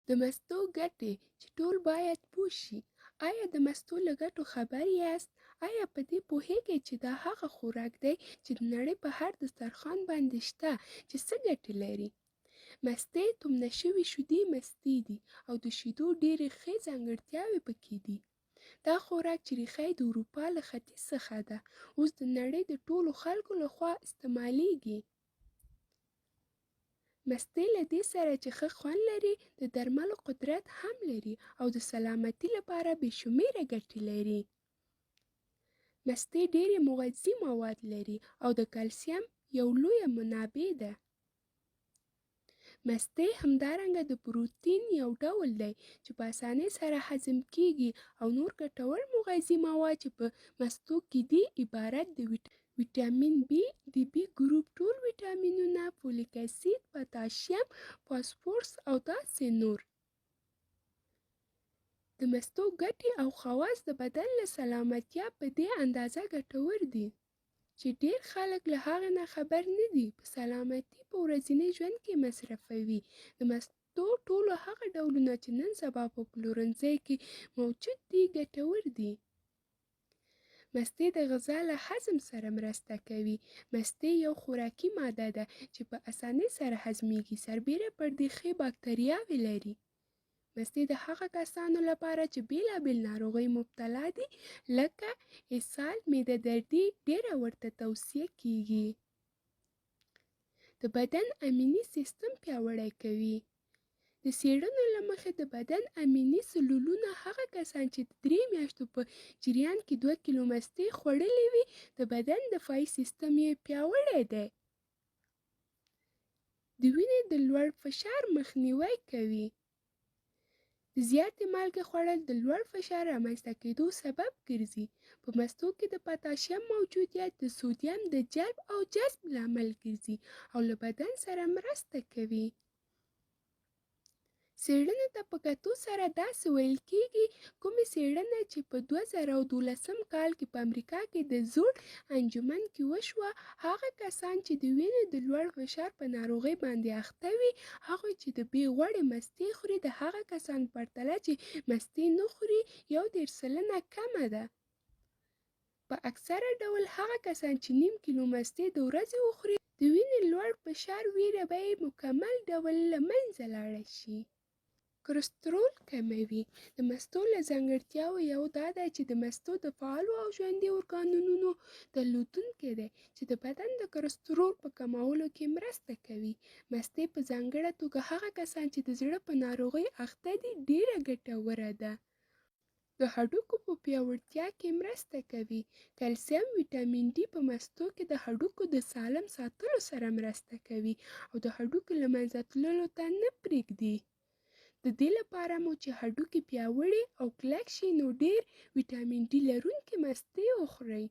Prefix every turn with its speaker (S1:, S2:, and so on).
S1: د مستو ګټې چې ټول باید پوه شي. آیا د مستو له ګټو خبر یاست؟ آیا په دې پوهیږئ چې دا هغه خوراک دی چې د نړۍ په هر دسترخوان باندې شته چې څه ګټې لري؟ مستې تومنه شوې شیدې مستې دي او د شیدو ډېرې ښې ځانګړتیاوې پکې دي. دا خوراک چې ریښه یې د اروپا له ختیځ څخه ده، اوس د نړۍ د ټولو خلکو لخوا استعمالیږي. مستې له دې سره چې ښه خوند لري، د درملو قدرت هم لري او د سلامتۍ لپاره بې شمېره ګټې لري. مستې ډېرې مغذي مواد لري او د کلسیم یو لویه منبع ده. مستې همدارنګه د پروتین یو ډول دی چې په اسانۍ سره هضم کېږي او نور ګټور مغذي مواد چې په مستو کې دي عبارت د ویټامین بي، د بي ګروپ ټول ویټامینونه، فولیک اسید، پتاشیم، فاسفورس او داسې نور. د مستو ګټې او خواص د بدن له سلامتیا په دې اندازه ګټور دي چې ډېر خلک له هغې نه خبر نه دي. په سلامتي په ورځني ژوند کې مصرفوي. د مستو ټولو هغه ډولونه چې نن سبا په پلورنځي کې موجود دي ګټور دي. مستې د غذا له هضم سره مرسته کوي. مستې یو خوراکي ماده ده چې په اسانۍ سره هضمېږي. سربېره پر دې ښې باکتریاوې لري. مستې د هغه کسانو لپاره چې بېلابېل ناروغۍ مبتلا دي لکه اسهال، معده دردي ډېره ورته توصیه کېږي. د بدن امیني سیستم پیاوړی کوي. د څېړنو له مخې د بدن امیني سلولونه هغه کسان چې د 3 میاشتو په جریان کې 2 کیلو مستې خوړلې وي، د بدن دفاعي سیستم یې پیاوړی دی. د وینې د لوړ فشار مخنیوی کوي. د زیاتې مالګې خوړل د لوړ فشار رامنځته کېدو سبب ګرځي. په مستو کې د پتاشیم موجودیت د سودیم د جلب او جذب لامل ګرځي او له بدن سره مرسته کوي. څېړنې ته په کتو سره داسې ویل کېږي کومې څېړنه چې په 2012 کال کې په امریکا کې د زوړ انجمن کې وشوه، هغه کسان چې د وینې د لوړ فشار په ناروغۍ باندې اخته وي، هغوی چې د بې غوړې مستې خوري د هغه کسانو پرتله چې مستې نه خوري 1.5% کمه ده. په اکثره ډول هغه کسان چې 0.5 کیلو مستې د ورځې وخوري، د وینې لوړ فشار ویره به یې مکمل ډول له منځه لاړه شي. کلسترول کموي. د مستو له ځانګړتیاوو یو دا ده چې د مستو د فعالو او ژوندي ارګانونو درلودونکی دی چې د بدن د کلسترول په کمولو کې مرسته کوي. مستې په ځانګړې توګه هغه کسان چې د زړه په ناروغۍ اخته دي ډېره ګټوره ده. د هډوکو په پیاوړتیا کې مرسته کوي. کلسیم ویټامین ډي په مستو کې د هډوکو د سالم ساتلو سره مرسته کوي او د هډوکو له منځه تللو ته نه پرېږدي. د دې لپاره مو چې هډوکي پیاوړي او کلک شي نو ډېر ویټامین ډي لرونکي مستې وخورئ.